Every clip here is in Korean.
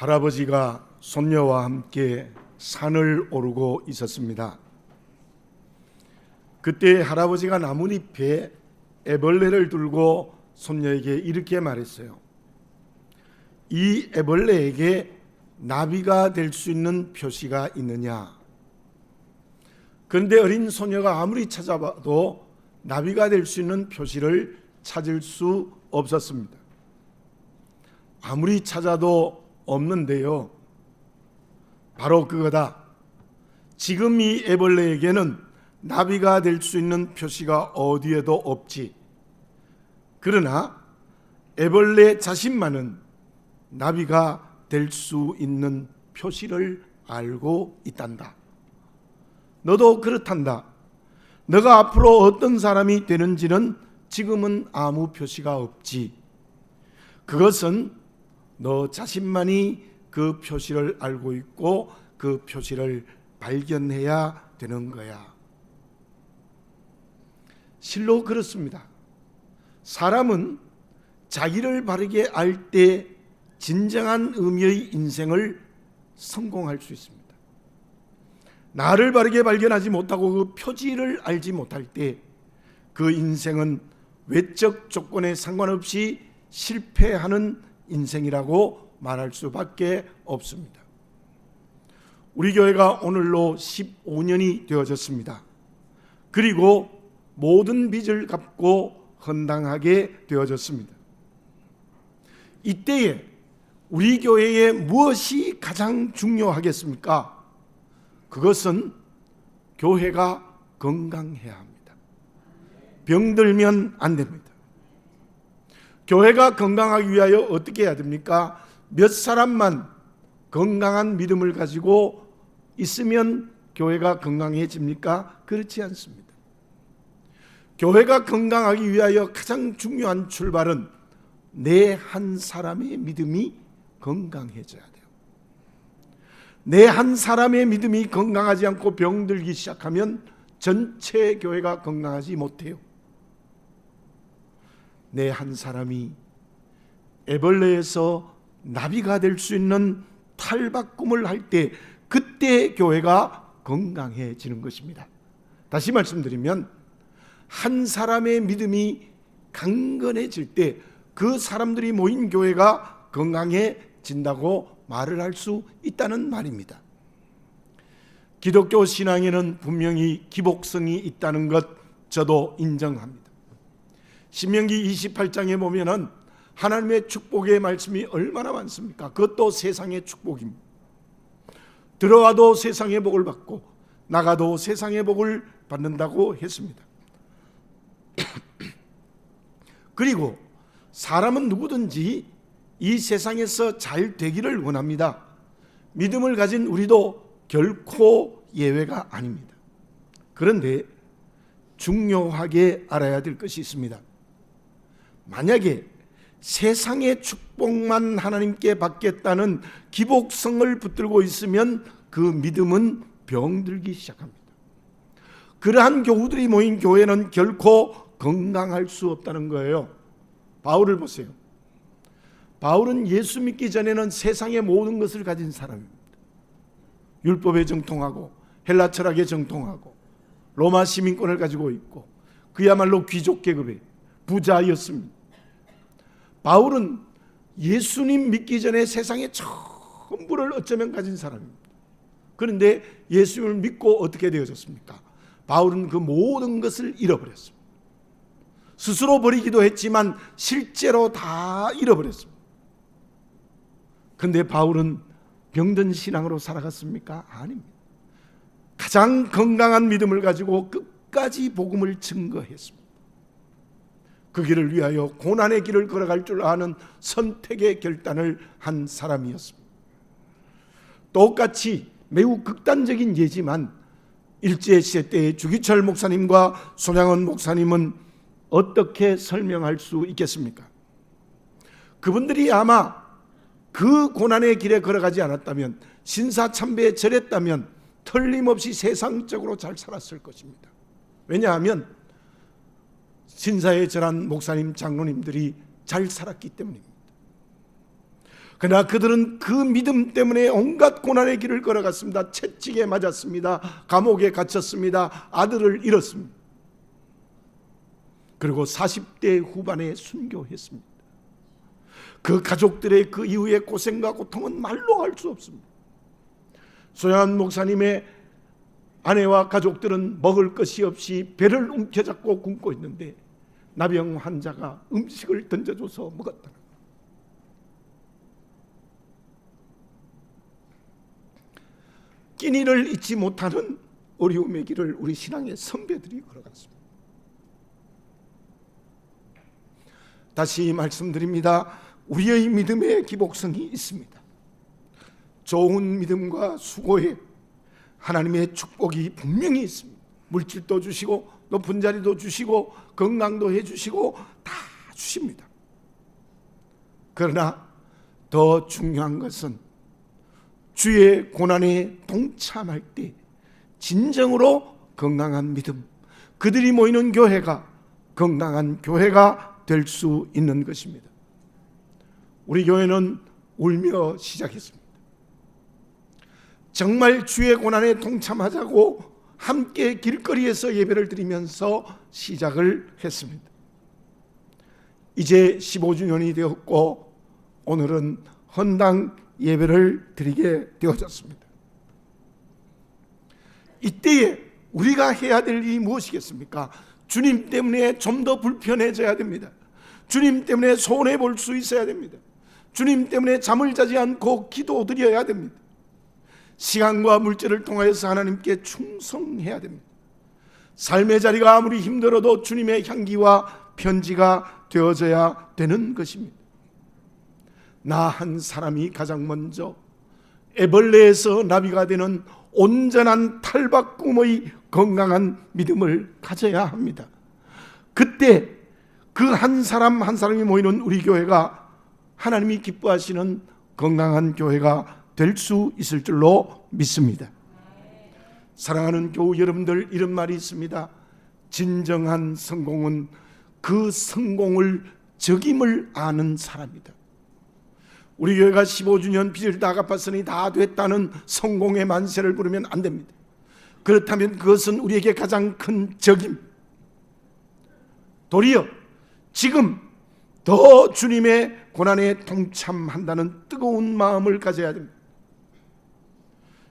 할아버지가 손녀와 함께 산을 오르고 있었습니다. 그때 할아버지가 나뭇잎에 애벌레를 들고 손녀에게 이렇게 말했어요. 이 애벌레에게 나비가 될 수 있는 표시가 있느냐? 그런데 어린 소녀가 아무리 찾아봐도 나비가 될 수 있는 표시를 찾을 수 없었습니다. 아무리 찾아도 없는데요, 바로 그거다. 지금 이 애벌레에게는 나비가 될 수 있는 표시가 어디에도 없지. 그러나 애벌레 자신만은 나비가 될 수 있는 표시를 알고 있단다. 너도 그렇단다. 너가 앞으로 어떤 사람이 되는지는 지금은 아무 표시가 없지. 그것은 너 자신만이 그 표시를 알고 있고 그 표시를 발견해야 되는 거야. 실로 그렇습니다. 사람은 자기를 바르게 알 때 진정한 의미의 인생을 성공할 수 있습니다. 나를 바르게 발견하지 못하고 그 표지를 알지 못할 때 그 인생은 외적 조건에 상관없이 실패하는 인생이라고 말할 수밖에 없습니다. 우리 교회가 오늘로 15년이 되어졌습니다. 그리고 모든 빚을 갚고 헌당하게 되어졌습니다. 이때에 우리 교회에 무엇이 가장 중요하겠습니까? 그것은 교회가 건강해야 합니다. 병들면 안 됩니다. 교회가 건강하기 위하여 어떻게 해야 됩니까? 몇 사람만 건강한 믿음을 가지고 있으면 교회가 건강해집니까? 그렇지 않습니다. 교회가 건강하기 위하여 가장 중요한 출발은 내 한 사람의 믿음이 건강해져야 돼요. 내 한 사람의 믿음이 건강하지 않고 병들기 시작하면 전체 교회가 건강하지 못해요. 내 한 사람이 애벌레에서 나비가 될 수 있는 탈바꿈을 할 때 그때 교회가 건강해지는 것입니다. 다시 말씀드리면 한 사람의 믿음이 강건해질 때 그 사람들이 모인 교회가 건강해진다고 말을 할 수 있다는 말입니다. 기독교 신앙에는 분명히 기복성이 있다는 것 저도 인정합니다. 신명기 28장에 보면은 하나님의 축복의 말씀이 얼마나 많습니까? 그것도 세상의 축복입니다. 들어와도 세상의 복을 받고 나가도 세상의 복을 받는다고 했습니다. 그리고 사람은 누구든지 이 세상에서 잘 되기를 원합니다. 믿음을 가진 우리도 결코 예외가 아닙니다. 그런데 중요하게 알아야 될 것이 있습니다. 만약에 세상의 축복만 하나님께 받겠다는 기복성을 붙들고 있으면 그 믿음은 병들기 시작합니다. 그러한 교우들이 모인 교회는 결코 건강할 수 없다는 거예요. 바울을 보세요. 바울은 예수 믿기 전에는 세상의 모든 것을 가진 사람입니다. 율법에 정통하고 헬라 철학에 정통하고 로마 시민권을 가지고 있고 그야말로 귀족 계급의 부자였습니다. 바울은 예수님 믿기 전에 세상의 전부를 어쩌면 가진 사람입니다. 그런데 예수님을 믿고 어떻게 되어졌습니까? 바울은 그 모든 것을 잃어버렸습니다. 스스로 버리기도 했지만 실제로 다 잃어버렸습니다. 그런데 바울은 병든 신앙으로 살아갔습니까? 아닙니다. 가장 건강한 믿음을 가지고 끝까지 복음을 증거했습니다. 그 길을 위하여 고난의 길을 걸어갈 줄 아는 선택의 결단을 한 사람이었습니다. 똑같이 매우 극단적인 예지만 일제시대 때의 주기철 목사님과 손양원 목사님은 어떻게 설명할 수 있겠습니까? 그분들이 아마 그 고난의 길에 걸어가지 않았다면, 신사참배에 절했다면 틀림없이 세상적으로 잘 살았을 것입니다. 왜냐하면 신사에 절한 목사님, 장로님들이 잘 살았기 때문입니다. 그러나 그들은 그 믿음 때문에 온갖 고난의 길을 걸어갔습니다. 채찍에 맞았습니다. 감옥에 갇혔습니다. 아들을 잃었습니다. 그리고 40대 후반에 순교했습니다. 그 가족들의 그 이후의 고생과 고통은 말로 할 수 없습니다. 소양한 목사님의 아내와 가족들은 먹을 것이 없이 배를 움켜잡고 굶고 있는데 나병 환자가 음식을 던져줘서 먹었다. 끼니를 잊지 못하는 어려움의 길을 우리 신앙의 선배들이 걸어갔습니다. 다시 말씀드립니다. 우리의 믿음에 기복성이 있습니다. 좋은 믿음과 수고에 하나님의 축복이 분명히 있습니다. 물질도 주시고 높은 자리도 주시고 건강도 해주시고 다 주십니다. 그러나 더 중요한 것은 주의 고난에 동참할 때 진정으로 건강한 믿음, 그들이 모이는 교회가 건강한 교회가 될 수 있는 것입니다. 우리 교회는 울며 시작했습니다. 정말 주의 고난에 동참하자고 함께 길거리에서 예배를 드리면서 시작을 했습니다. 이제 15주년이 되었고 오늘은 헌당 예배를 드리게 되어졌습니다. 이때에 우리가 해야 될 일이 무엇이겠습니까? 주님 때문에 좀 더 불편해져야 됩니다. 주님 때문에 손해 볼 수 있어야 됩니다. 주님 때문에 잠을 자지 않고 기도드려야 됩니다. 시간과 물질을 통하여서 하나님께 충성해야 됩니다. 삶의 자리가 아무리 힘들어도 주님의 향기와 편지가 되어져야 되는 것입니다. 나 한 사람이 가장 먼저 애벌레에서 나비가 되는 온전한 탈바꿈의 건강한 믿음을 가져야 합니다. 그때 그 한 사람 한 사람이 모이는 우리 교회가 하나님이 기뻐하시는 건강한 교회가 될 수 있을 줄로 믿습니다. 사랑하는 교우 여러분들, 이런 말이 있습니다. 진정한 성공은 그 성공을 적임을 아는 사람이다. 우리 교회가 15주년 빚을 다 갚았으니 다 됐다는 성공의 만세를 부르면 안 됩니다. 그렇다면 그것은 우리에게 가장 큰 적임, 도리어 지금 더 주님의 고난에 동참한다는 뜨거운 마음을 가져야 됩니다.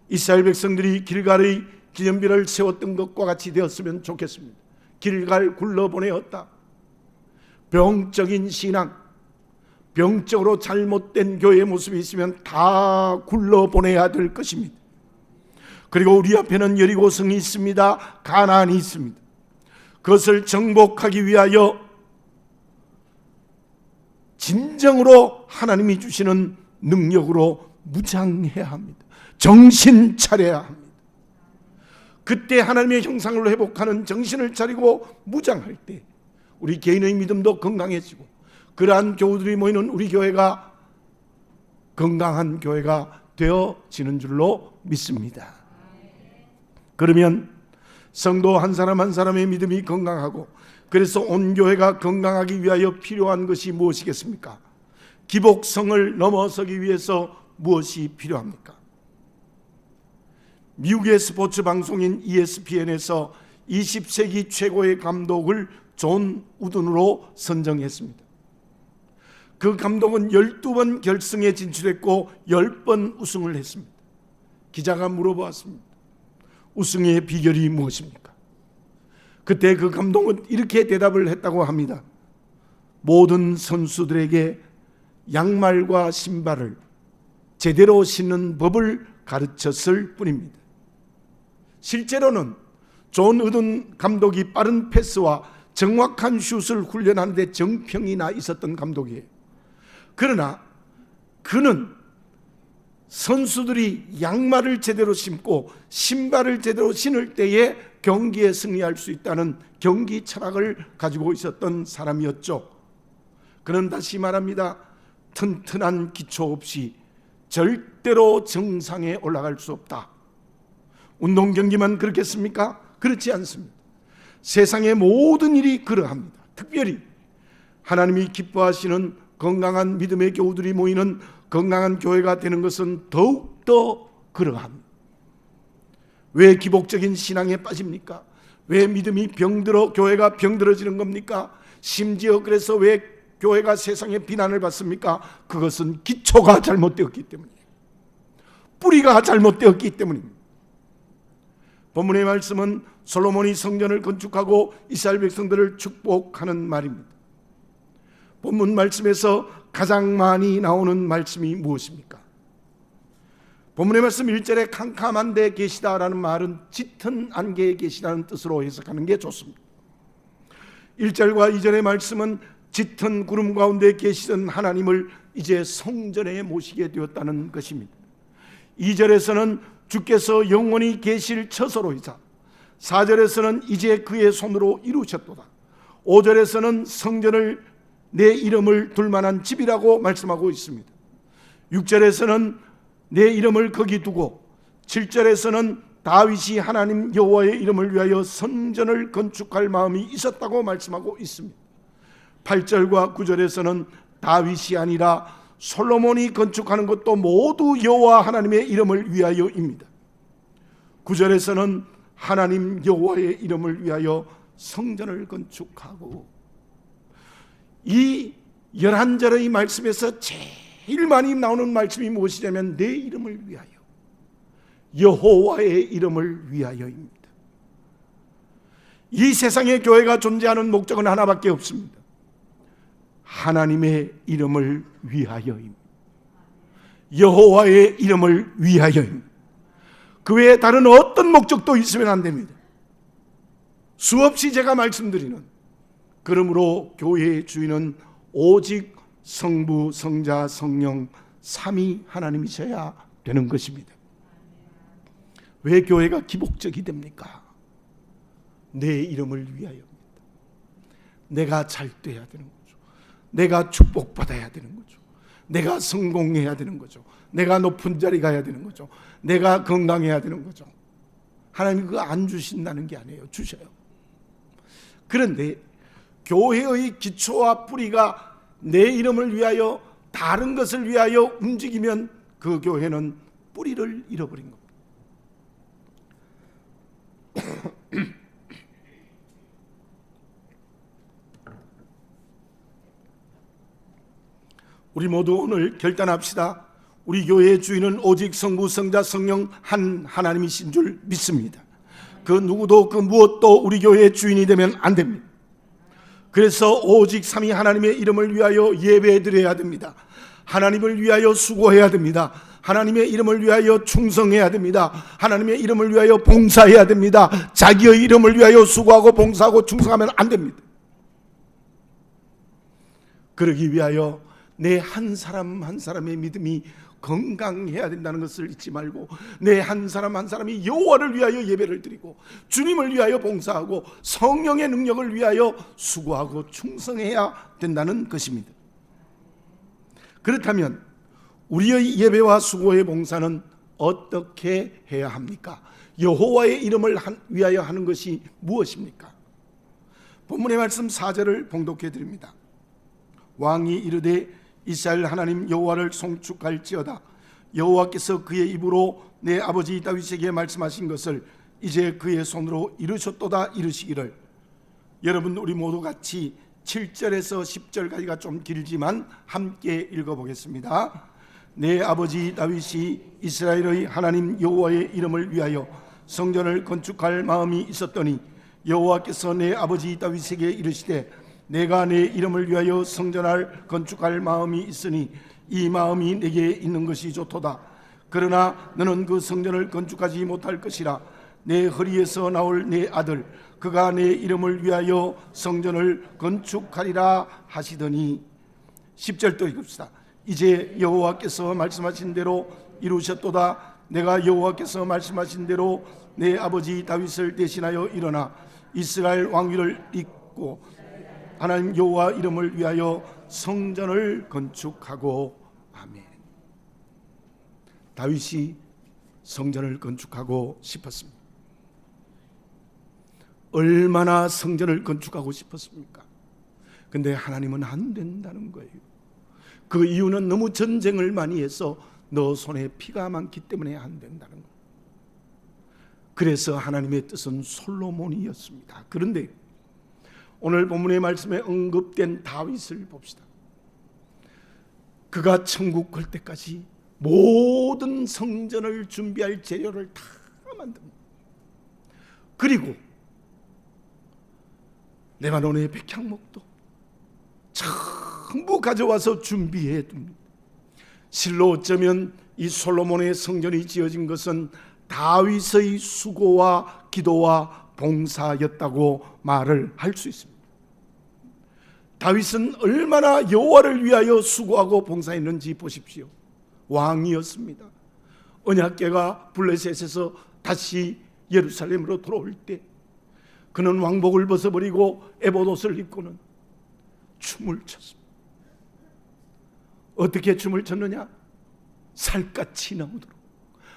이스라엘 백성들이 길갈의 기념비를 세웠던 것과 같이 되었으면 좋겠습니다. 길갈 굴러보내었다. 병적인 신앙, 병적으로 잘못된 교회의 모습이 있으면 다 굴러보내야 될 것입니다. 그리고 우리 앞에는 여리고성이 있습니다. 가나안이 있습니다. 그것을 정복하기 위하여 진정으로 하나님이 주시는 능력으로 무장해야 합니다. 정신 차려야 합니다. 그때 하나님의 형상을 회복하는 정신을 차리고 무장할 때 우리 개인의 믿음도 건강해지고 그러한 교우들이 모이는 우리 교회가 건강한 교회가 되어지는 줄로 믿습니다. 그러면 성도 한 사람 한 사람의 믿음이 건강하고 그래서 온 교회가 건강하기 위하여 필요한 것이 무엇이겠습니까? 기복성을 넘어서기 위해서 무엇이 필요합니까? 미국의 스포츠 방송인 ESPN에서 20세기 최고의 감독을 존 우든으로 선정했습니다. 그 감독은 12번 결승에 진출했고 10번 우승을 했습니다. 기자가 물어보았습니다. 우승의 비결이 무엇입니까? 그때 그 감독은 이렇게 대답을 했다고 합니다. 모든 선수들에게 양말과 신발을 제대로 신는 법을 가르쳤을 뿐입니다. 실제로는 존 우든 감독이 빠른 패스와 정확한 슛을 훈련하는데 정평이나 있었던 감독이에요. 그러나 그는 선수들이 양말을 제대로 신고 신발을 제대로 신을 때에 경기에 승리할 수 있다는 경기 철학을 가지고 있었던 사람이었죠. 그는 다시 말합니다. 튼튼한 기초 없이 절대로 정상에 올라갈 수 없다. 운동 경기만 그렇겠습니까? 그렇지 않습니다. 세상의 모든 일이 그러합니다. 특별히 하나님이 기뻐하시는 건강한 믿음의 교우들이 모이는 건강한 교회가 되는 것은 더욱더 그러합니다. 왜 기복적인 신앙에 빠집니까? 왜 믿음이 병들어 교회가 병들어지는 겁니까? 심지어 그래서 왜 교회가 세상의 비난을 받습니까? 그것은 기초가 잘못되었기 때문이에요. 뿌리가 잘못되었기 때문입니다. 본문의 말씀은 솔로몬이 성전을 건축하고 이스라엘 백성들을 축복하는 말입니다. 본문 말씀에서 가장 많이 나오는 말씀이 무엇입니까? 본문의 말씀 1절에 캄캄한 데 계시다라는 말은 짙은 안개에 계시다는 뜻으로 해석하는 게 좋습니다. 1절과 2절의 말씀은 짙은 구름 가운데 계시던 하나님을 이제 성전에 모시게 되었다는 것입니다. 2절에서는 주께서 영원히 계실 처소로이자, 4절에서는 이제 그의 손으로 이루셨도다, 5절에서는 성전을 내 이름을 둘 만한 집이라고 말씀하고 있습니다. 6절에서는 내 이름을 거기 두고, 7절에서는 다윗이 하나님 여호와의 이름을 위하여 성전을 건축할 마음이 있었다고 말씀하고 있습니다. 8절과 9절에서는 다윗이 아니라 솔로몬이 건축하는 것도 모두 여호와 하나님의 이름을 위하여입니다. 9절에서는 하나님 여호와의 이름을 위하여 성전을 건축하고, 이 11절의 말씀에서 제일 많이 나오는 말씀이 무엇이냐면 내 이름을 위하여, 여호와의 이름을 위하여입니다. 이 세상에 교회가 존재하는 목적은 하나밖에 없습니다. 하나님의 이름을 위하여입니다. 여호와의 이름을 위하여입니다. 그 외에 다른 어떤 목적도 있으면 안 됩니다. 수없이 제가 말씀드리는, 그러므로 교회의 주인은 오직 성부, 성자, 성령 삼위 하나님이셔야 되는 것입니다. 왜 교회가 기복적이 됩니까? 내 이름을 위하여입니다. 내가 잘 돼야 되는 거죠. 내가 축복받아야 되는 거죠. 내가 성공해야 되는 거죠. 내가 높은 자리 가야 되는 거죠. 내가 건강해야 되는 거죠. 하나님 그거 안 주신다는 게 아니에요. 주셔요. 그런데 교회의 기초와 뿌리가 내 이름을 위하여, 다른 것을 위하여 움직이면 그 교회는 뿌리를 잃어버린 겁니다. 우리 모두 오늘 결단합시다. 우리 교회의 주인은 오직 성부, 성자, 성령 한 하나님이신 줄 믿습니다. 그 누구도 그 무엇도 우리 교회의 주인이 되면 안 됩니다. 그래서 오직 삼위 하나님의 이름을 위하여 예배드려야 됩니다. 하나님을 위하여 수고해야 됩니다. 하나님의 이름을 위하여 충성해야 됩니다. 하나님의 이름을 위하여 봉사해야 됩니다. 자기의 이름을 위하여 수고하고 봉사하고 충성하면 안 됩니다. 그러기 위하여 내 한 사람 한 사람의 믿음이 건강해야 된다는 것을 잊지 말고, 내 한 사람 한 사람이 여호와를 위하여 예배를 드리고 주님을 위하여 봉사하고 성령의 능력을 위하여 수고하고 충성해야 된다는 것입니다. 그렇다면 우리의 예배와 수고의 봉사는 어떻게 해야 합니까? 여호와의 이름을 위하여 하는 것이 무엇입니까? 본문의 말씀 4절을 봉독해 드립니다. 왕이 이르되 이스라엘 하나님 여호와를 송축할지어다. 여호와께서 그의 입으로 내 아버지 다윗에게 말씀하신 것을 이제 그의 손으로 이루셨도다 이르시기를. 여러분 우리 모두 같이 7절에서 10절까지가 좀 길지만 함께 읽어보겠습니다. 내 아버지 다윗이 이스라엘의 하나님 여호와의 이름을 위하여 성전을 건축할 마음이 있었더니 여호와께서 내 아버지 다윗에게 이르시되 내가 내 이름을 위하여 성전을 건축할 마음이 있으니 이 마음이 내게 있는 것이 좋도다. 그러나 너는 그 성전을 건축하지 못할 것이라. 내 허리에서 나올 내 아들 그가 내 이름을 위하여 성전을 건축하리라 하시더니. 10절도 읽읍시다. 이제 여호와께서 말씀하신 대로 이루셨도다. 내가 여호와께서 말씀하신 대로 내 아버지 다윗을 대신하여 일어나 이스라엘 왕위를 잇고 하나님 여호와 이름을 위하여 성전을 건축하고. 아멘. 다윗이 성전을 건축하고 싶었습니다. 얼마나 성전을 건축하고 싶었습니까? 근데 하나님은 안 된다는 거예요. 그 이유는 너무 전쟁을 많이 해서 너 손에 피가 많기 때문에 안 된다는 것. 그래서 하나님의 뜻은 솔로몬이었습니다. 그런데 오늘 본문의 말씀에 언급된 다윗을 봅시다. 그가 천국 갈 때까지 모든 성전을 준비할 재료를 다 만듭니다. 그리고 레바논의 백향목도 전부 가져와서 준비해 둡니다. 실로 어쩌면 이 솔로몬의 성전이 지어진 것은 다윗의 수고와 기도와 봉사였다고 말을 할 수 있습니다. 다윗은 얼마나 여호와를 위하여 수고하고 봉사했는지 보십시오. 왕이었습니다. 언약궤가 블레셋에서 다시 예루살렘으로 돌아올 때 그는 왕복을 벗어버리고 에봇옷을 입고는 춤을 췄습니다. 어떻게 춤을 췄느냐? 살갗이 나오도록,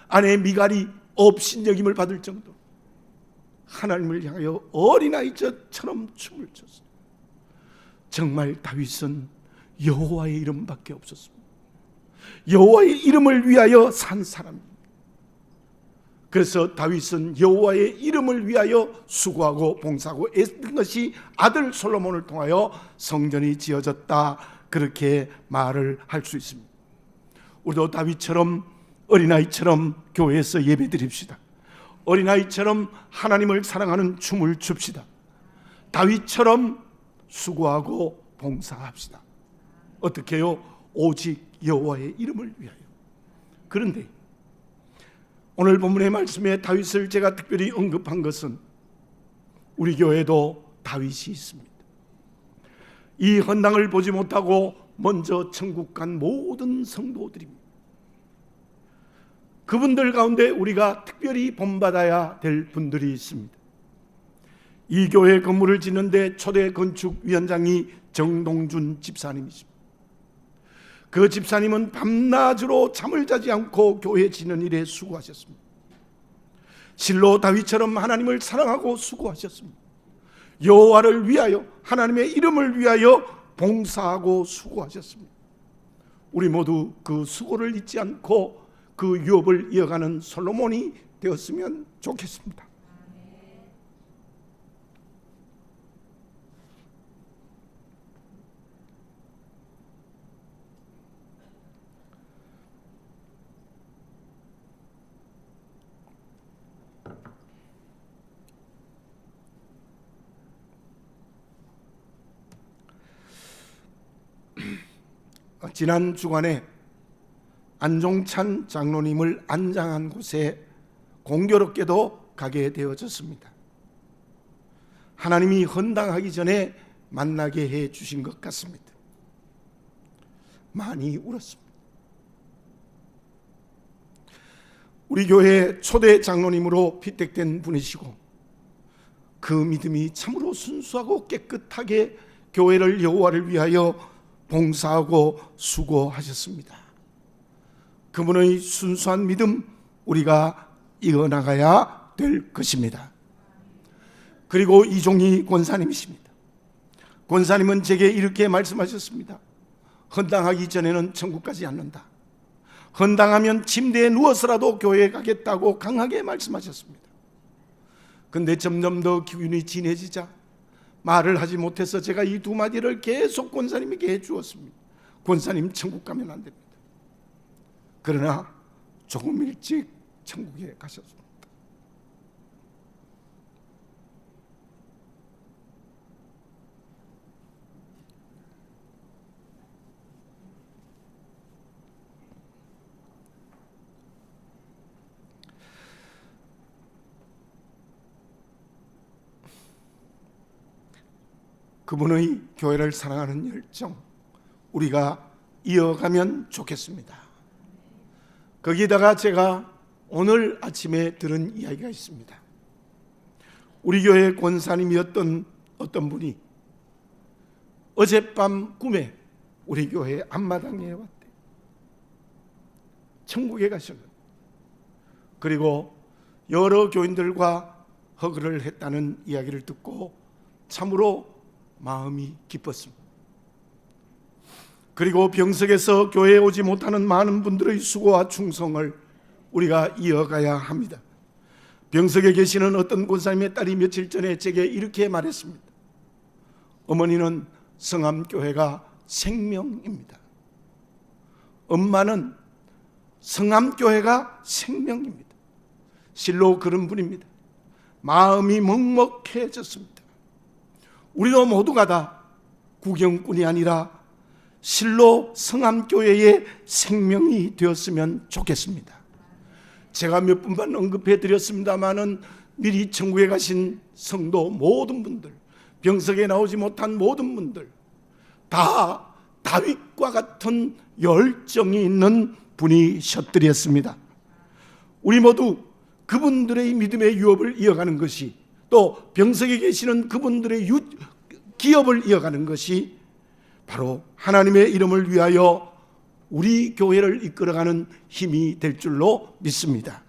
아내 미갈이 업신여김을 받을 정도로 하나님을 향하여 어린아이처럼 춤을 췄습니다. 정말 다윗은 여호와의 이름밖에 없었습니다. 여호와의 이름을 위하여 산 사람입니다. 그래서 다윗은 여호와의 이름을 위하여 수고하고 봉사하고 애쓴 것이 아들 솔로몬을 통하여 성전이 지어졌다, 그렇게 말을 할 수 있습니다. 우리도 다윗처럼 어린아이처럼 교회에서 예배드립시다. 어린아이처럼 하나님을 사랑하는 춤을 춥시다. 다윗처럼 수고하고 봉사합시다. 어떻게 해요? 오직 여호와의 이름을 위하여. 그런데 오늘 본문의 말씀에 다윗을 제가 특별히 언급한 것은 우리 교회도 다윗이 있습니다. 이 헌당을 보지 못하고 먼저 천국 간 모든 성도들입니다. 그분들 가운데 우리가 특별히 본받아야 될 분들이 있습니다. 이 교회 건물을 짓는데 초대 건축위원장이 정동준 집사님이십니다. 그 집사님은 밤낮으로 잠을 자지 않고 교회 짓는 일에 수고하셨습니다. 실로 다윗처럼 하나님을 사랑하고 수고하셨습니다. 여호와를 위하여, 하나님의 이름을 위하여 봉사하고 수고하셨습니다. 우리 모두 그 수고를 잊지 않고 그 유업을 이어가는 솔로몬이 되었으면 좋겠습니다. 지난 주간에 안종찬 장로님을 안장한 곳에 공교롭게도 가게 되어졌습니다. 하나님이 헌당하기 전에 만나게 해 주신 것 같습니다. 많이 울었습니다. 우리 교회 초대 장로님으로 피택된 분이시고 그 믿음이 참으로 순수하고 깨끗하게 교회를 여호와를 위하여 봉사하고 수고하셨습니다. 그분의 순수한 믿음 우리가 이어나가야 될 것입니다. 그리고 이종희 권사님이십니다. 권사님은 제게 이렇게 말씀하셨습니다. 헌당하기 전에는 천국 가지 않는다. 헌당하면 침대에 누워서라도 교회에 가겠다고 강하게 말씀하셨습니다. 그런데 점점 더 기운이 진해지자 말을 하지 못해서 제가 이 두 마디를 계속 권사님에게 해주었습니다. 권사님, 천국 가면 안 됩니다. 그러나 조금 일찍 천국에 가셨습니다. 그분의 교회를 사랑하는 열정 우리가 이어가면 좋겠습니다. 거기다가 제가 오늘 아침에 들은 이야기가 있습니다. 우리 교회 권사님이었던 어떤 분이 어젯밤 꿈에 우리 교회 앞마당에 왔대. 천국에 가셨는데, 그리고 여러 교인들과 허그를 했다는 이야기를 듣고 참으로 마음이 기뻤습니다. 그리고 병석에서 교회에 오지 못하는 많은 분들의 수고와 충성을 우리가 이어가야 합니다. 병석에 계시는 어떤 권사님의 딸이 며칠 전에 제게 이렇게 말했습니다. 어머니는 성암교회가 생명입니다. 엄마는 성암교회가 생명입니다. 실로 그런 분입니다. 마음이 먹먹해졌습니다. 우리도 모두가 다 구경꾼이 아니라 실로 성암교회의 생명이 되었으면 좋겠습니다. 제가 몇 분만 언급해 드렸습니다마는 미리 천국에 가신 성도 모든 분들, 병석에 나오지 못한 모든 분들 다 다윗과 같은 열정이 있는 분이셨더랬습니다. 우리 모두 그분들의 믿음의 유업을 이어가는 것이, 또 병석에 계시는 그분들의 기업을 이어가는 것이 바로 하나님의 이름을 위하여 우리 교회를 이끌어가는 힘이 될 줄로 믿습니다.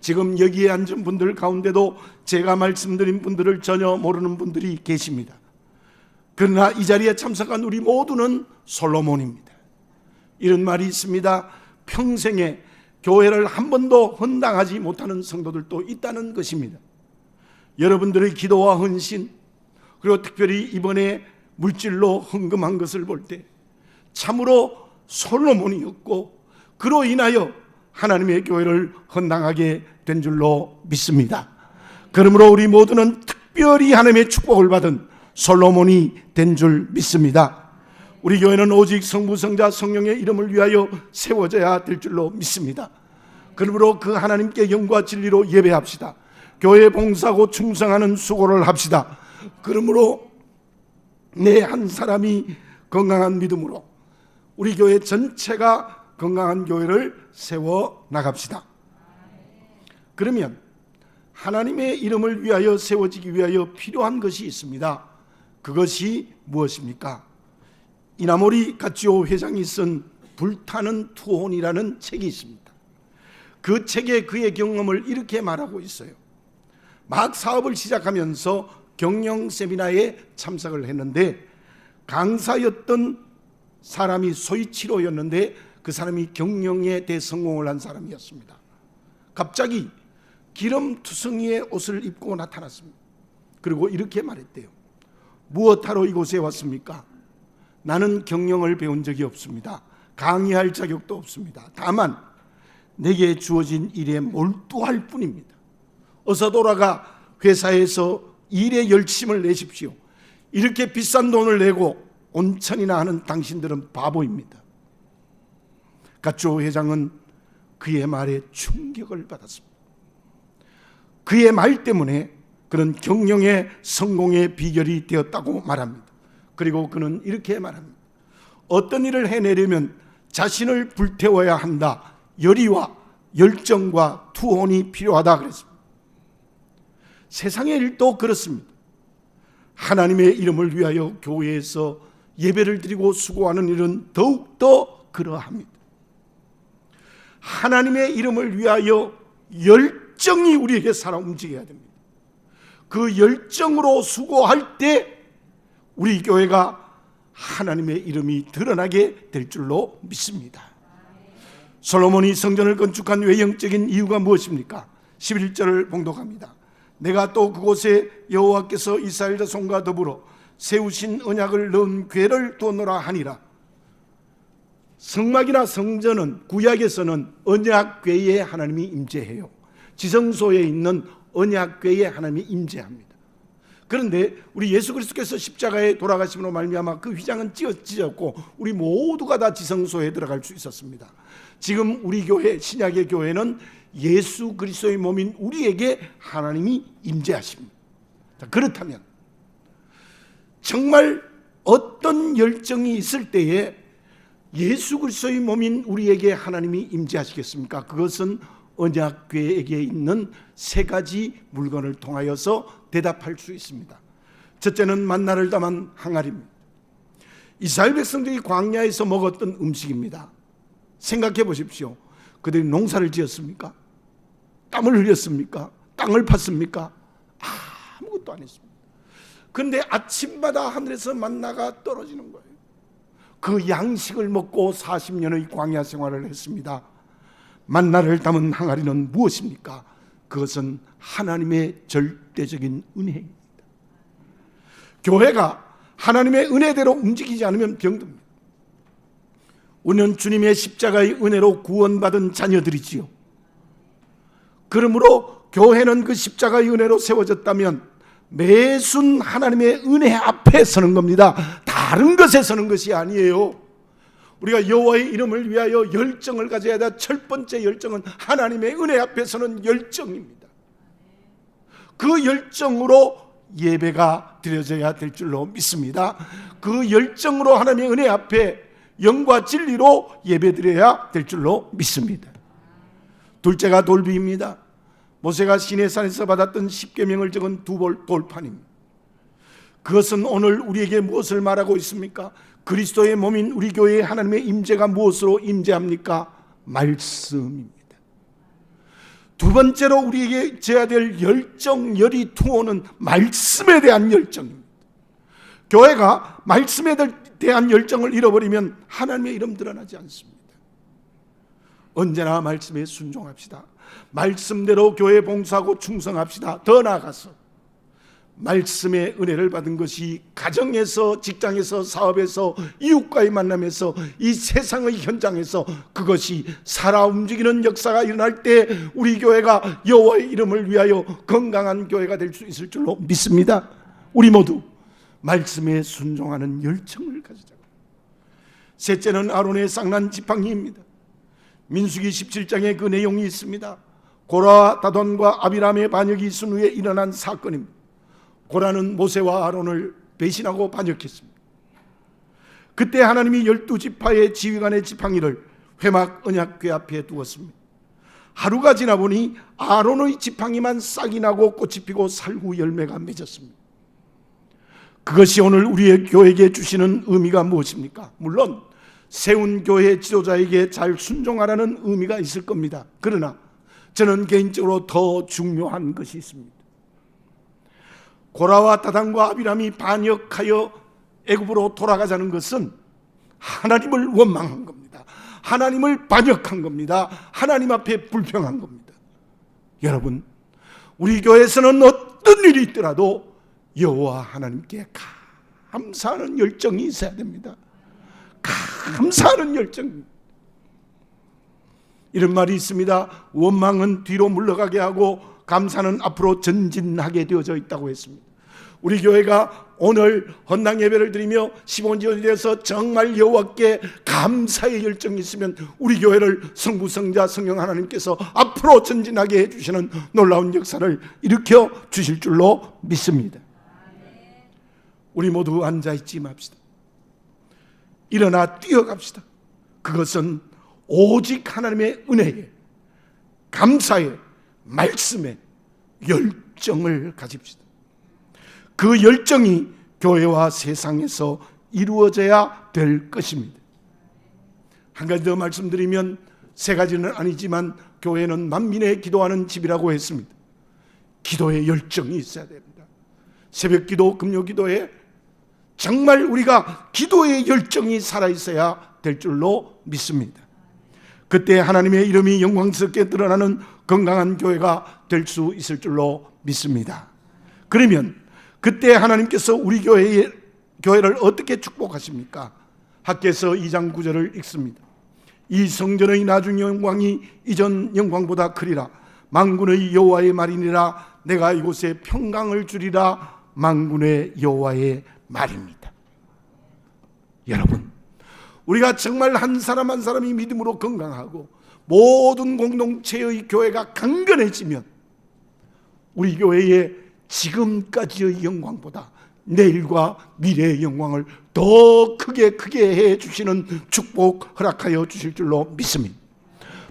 지금 여기에 앉은 분들 가운데도 제가 말씀드린 분들을 전혀 모르는 분들이 계십니다. 그러나 이 자리에 참석한 우리 모두는 솔로몬입니다. 이런 말이 있습니다. 평생에 교회를 한 번도 헌당하지 못하는 성도들도 있다는 것입니다. 여러분들의 기도와 헌신, 그리고 특별히 이번에 물질로 헌금한 것을 볼 때 참으로 솔로몬이었고, 그로 인하여 하나님의 교회를 헌당하게 된 줄로 믿습니다. 그러므로 우리 모두는 특별히 하나님의 축복을 받은 솔로몬이 된 줄 믿습니다. 우리 교회는 오직 성부, 성자, 성령의 이름을 위하여 세워져야 될 줄로 믿습니다. 그러므로 그 하나님께 영과 진리로 예배합시다. 교회 봉사하고 충성하는 수고를 합시다. 그러므로 내 한 사람이 건강한 믿음으로 우리 교회 전체가 건강한 교회를 세워 나갑시다. 그러면 하나님의 이름을 위하여 세워지기 위하여 필요한 것이 있습니다. 그것이 무엇입니까? 이나모리 가치오 회장이 쓴 불타는 투혼이라는 책이 있습니다. 그 책에 그의 경험을 이렇게 말하고 있어요. 막 사업을 시작하면서 경영 세미나에 참석을 했는데 강사였던 사람이 소이치로였는데 그 사람이 경영에 대성공을 한 사람이었습니다. 갑자기 기름투성이의 옷을 입고 나타났습니다. 그리고 이렇게 말했대요. 무엇하러 이곳에 왔습니까? 나는 경영을 배운 적이 없습니다. 강의할 자격도 없습니다. 다만 내게 주어진 일에 몰두할 뿐입니다. 어서 돌아가 회사에서 일에 열심을 내십시오. 이렇게 비싼 돈을 내고 온천이나 하는 당신들은 바보입니다. 가쪼 회장은 그의 말에 충격을 받았습니다. 그의 말 때문에 그런 경영의 성공의 비결이 되었다고 말합니다. 그리고 그는 이렇게 말합니다. 어떤 일을 해내려면 자신을 불태워야 한다. 열의와 열정과 투혼이 필요하다 그랬습니다. 세상의 일도 그렇습니다. 하나님의 이름을 위하여 교회에서 예배를 드리고 수고하는 일은 더욱더 그러합니다. 하나님의 이름을 위하여 열정이 우리에게 살아 움직여야 됩니다. 그 열정으로 수고할 때 우리 교회가 하나님의 이름이 드러나게 될 줄로 믿습니다. 솔로몬이 성전을 건축한 외형적인 이유가 무엇입니까? 11절을 봉독합니다. 내가 또 그곳에 여호와께서 이스라엘 자손과 더불어 세우신 언약을 넣은 궤를 두었노라 하니라. 성막이나 성전은 구약에서는 언약궤에 하나님이 임재해요. 지성소에 있는 언약궤에 하나님이 임재합니다. 그런데 우리 예수 그리스도께서 십자가에 돌아가심으로 말미암아 그 휘장은 찢어졌고 우리 모두가 다 지성소에 들어갈 수 있었습니다. 지금 우리 교회, 신약의 교회는 예수 그리스도의 몸인 우리에게 하나님이 임재하십니다. 자, 그렇다면 정말 어떤 열정이 있을 때에 예수 그리스도의 몸인 우리에게 하나님이 임재하시겠습니까? 그것은 언약궤에게 있는 세 가지 물건을 통하여서 대답할 수 있습니다. 첫째는 만나를 담은 항아리입니다. 이스라엘 백성들이 광야에서 먹었던 음식입니다. 생각해 보십시오. 그들이 농사를 지었습니까? 땀을 흘렸습니까? 땅을 팠습니까? 아무것도 안 했습니다. 그런데 아침마다 하늘에서 만나가 떨어지는 거예요. 그 양식을 먹고 40년의 광야 생활을 했습니다. 만나를 담은 항아리는 무엇입니까? 그것은 하나님의 절대적인 은혜입니다. 교회가 하나님의 은혜대로 움직이지 않으면 병듭니다. 우리는 주님의 십자가의 은혜로 구원받은 자녀들이지요. 그러므로 교회는 그 십자가의 은혜로 세워졌다면 매순 하나님의 은혜 앞에 서는 겁니다. 다른 것에 서는 것이 아니에요. 우리가 여호와의 이름을 위하여 열정을 가져야 돼. 첫 번째 열정은 하나님의 은혜 앞에 서는 열정입니다. 그 열정으로 예배가 드려져야 될 줄로 믿습니다. 그 열정으로 하나님의 은혜 앞에 영과 진리로 예배 드려야 될 줄로 믿습니다. 둘째가 돌비입니다. 모세가 시내산에서 받았던 십계명을 적은 두 돌판입니다. 그것은 오늘 우리에게 무엇을 말하고 있습니까? 그리스도의 몸인 우리 교회에 하나님의 임재가 무엇으로 임재합니까? 말씀입니다. 두 번째로 우리에게 져야 될 열정, 열의, 투호는 말씀에 대한 열정입니다. 교회가 말씀에 대한 열정을 잃어버리면 하나님의 이름 드러나지 않습니다. 언제나 말씀에 순종합시다. 말씀대로 교회 봉사하고 충성합시다. 더 나아가서 말씀의 은혜를 받은 것이 가정에서, 직장에서, 사업에서, 이웃과의 만남에서, 이 세상의 현장에서 그것이 살아 움직이는 역사가 일어날 때 우리 교회가 여호와의 이름을 위하여 건강한 교회가 될 수 있을 줄로 믿습니다. 우리 모두 말씀에 순종하는 열정을 가지자고. 셋째는 아론의 쌍난 지팡이입니다. 민수기 17장에 그 내용이 있습니다. 고라와 다돈과 아비람의 반역이 있은 후에 일어난 사건입니다. 고라는 모세와 아론을 배신하고 반역했습니다. 그때 하나님이 12지파의 지휘관의 지팡이를 회막 언약궤 앞에 두었습니다. 하루가 지나보니 아론의 지팡이만 싹이 나고 꽃이 피고 살구 열매가 맺었습니다. 그것이 오늘 우리의 교회에게 주시는 의미가 무엇입니까? 물론 세운 교회 지도자에게 잘 순종하라는 의미가 있을 겁니다. 그러나 저는 개인적으로 더 중요한 것이 있습니다. 고라와 다단과 아비람이 반역하여 애굽으로 돌아가자는 것은 하나님을 원망한 겁니다. 하나님을 반역한 겁니다. 하나님 앞에 불평한 겁니다. 여러분, 우리 교회에서는 어떤 일이 있더라도 여호와 하나님께 감사하는 열정이 있어야 됩니다. 감사하는 열정. 이런 말이 있습니다. 원망은 뒤로 물러가게 하고 감사는 앞으로 전진하게 되어져 있다고 했습니다. 우리 교회가 오늘 헌당 예배를 드리며 15년이 되어서 정말 여호와께 감사의 열정이 있으면 우리 교회를 성부, 성자, 성령 하나님께서 앞으로 전진하게 해주시는 놀라운 역사를 일으켜 주실 줄로 믿습니다. 우리 모두 앉아있지 맙시다. 일어나 뛰어갑시다. 그것은 오직 하나님의 은혜에, 감사에, 말씀에 열정을 가집시다. 그 열정이 교회와 세상에서 이루어져야 될 것입니다. 한 가지 더 말씀드리면, 세 가지는 아니지만 교회는 만민의 기도하는 집이라고 했습니다. 기도의 열정이 있어야 됩니다. 새벽 기도, 금요 기도에 정말 우리가 기도의 열정이 살아있어야 될 줄로 믿습니다. 그때 하나님의 이름이 영광스럽게 드러나는 건강한 교회가 될 수 있을 줄로 믿습니다. 그러면 그때 하나님께서 우리 교회를 어떻게 축복하십니까? 학개서 2장 9절을 읽습니다. 이 성전의 나중 영광이 이전 영광보다 크리라. 만군의 여호와의 말이니라. 내가 이곳에 평강을 주리라. 만군의 여호와의 말입니다. 여러분, 우리가 정말 한 사람 한 사람이 믿음으로 건강하고 모든 공동체의 교회가 강건해지면 우리 교회의 지금까지의 영광보다 내일과 미래의 영광을 더 크게 해주시는 축복 허락하여 주실 줄로 믿습니다.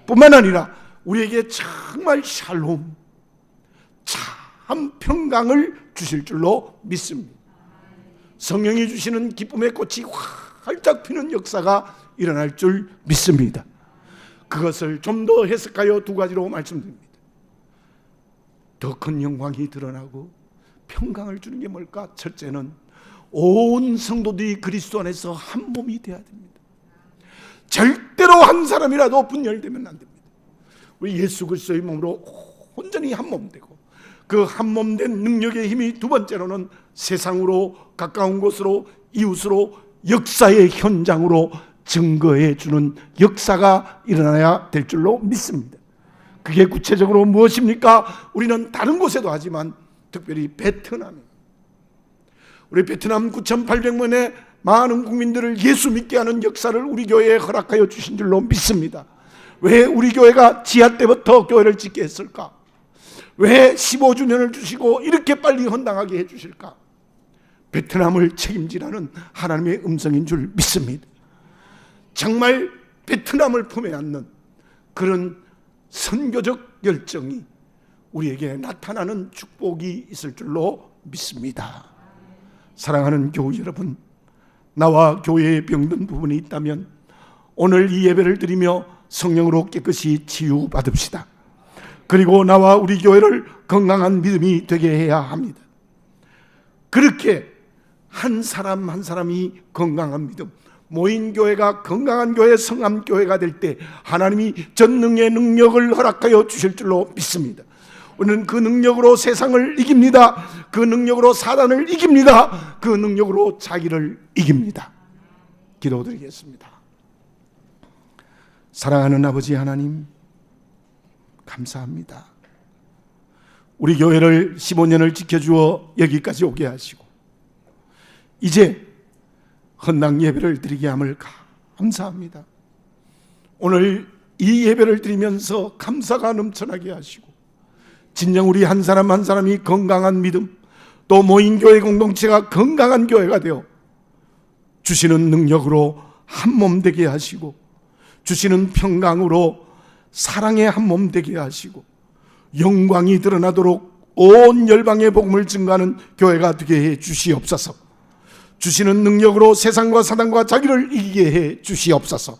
뿐만 아니라 우리에게 정말 샬롬, 참 평강을 주실 줄로 믿습니다. 성령이 주시는 기쁨의 꽃이 활짝 피는 역사가 일어날 줄 믿습니다. 그것을 좀 더 해석하여 두 가지로 말씀드립니다. 더 큰 영광이 드러나고 평강을 주는 게 뭘까? 첫째는 온 성도들이 그리스도 안에서 한 몸이 되어야 됩니다. 절대로 한 사람이라도 분열되면 안 됩니다. 우리 예수 그리스도의 몸으로 온전히 한 몸 되고, 그 한 몸 된 능력의 힘이 두 번째로는 세상으로, 가까운 곳으로, 이웃으로, 역사의 현장으로 증거해 주는 역사가 일어나야 될 줄로 믿습니다. 그게 구체적으로 무엇입니까? 우리는 다른 곳에도 하지만 특별히 베트남에, 우리 베트남 9,800만의 많은 국민들을 예수 믿게 하는 역사를 우리 교회에 허락하여 주신 줄로 믿습니다. 왜 우리 교회가 지하 때부터 교회를 짓게 했을까? 왜 15주년을 주시고 이렇게 빨리 헌당하게 해주실까? 베트남을 책임지라는 하나님의 음성인 줄 믿습니다. 정말 베트남을 품에 안는 그런 선교적 열정이 우리에게 나타나는 축복이 있을 줄로 믿습니다. 사랑하는 교우 여러분, 나와 교회에 병든 부분이 있다면 오늘 이 예배를 드리며 성령으로 깨끗이 치유받읍시다. 그리고 나와 우리 교회를 건강한 믿음이 되게 해야 합니다. 그렇게 한 사람 한 사람이 건강한 믿음, 모인 교회가 건강한 교회, 성함 교회가 될 때 하나님이 전능의 능력을 허락하여 주실 줄로 믿습니다. 우리는 그 능력으로 세상을 이깁니다. 그 능력으로 사단을 이깁니다. 그 능력으로 자기를 이깁니다. 기도드리겠습니다. 사랑하는 아버지 하나님, 감사합니다. 우리 교회를 15년을 지켜주어 여기까지 오게 하시고 이제 헌당 예배를 드리게 함을 감사합니다. 오늘 이 예배를 드리면서 감사가 넘쳐나게 하시고 진정 우리 한 사람 한 사람이 건강한 믿음, 또 모인 교회 공동체가 건강한 교회가 되어 주시는 능력으로 한 몸 되게 하시고 주시는 평강으로 사랑의 한 몸 되게 하시고 영광이 드러나도록 온 열방의 복음을 증거하는 교회가 되게 해 주시옵소서. 주시는 능력으로 세상과 사단과 자기를 이기게 해 주시옵소서.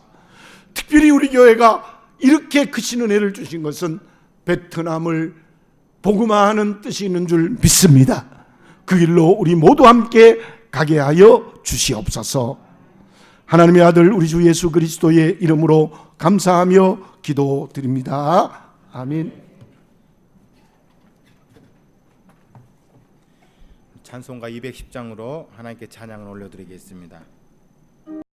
특별히 우리 교회가 이렇게 크신 은혜를 주신 것은 베트남을 복음화하는 뜻이 있는 줄 믿습니다. 그 길로 우리 모두 함께 가게 하여 주시옵소서. 하나님의 아들 우리 주 예수 그리스도의 이름으로 감사하며 기도드립니다. 아멘. 찬송가 210장으로 하나님께 찬양을 올려드리겠습니다.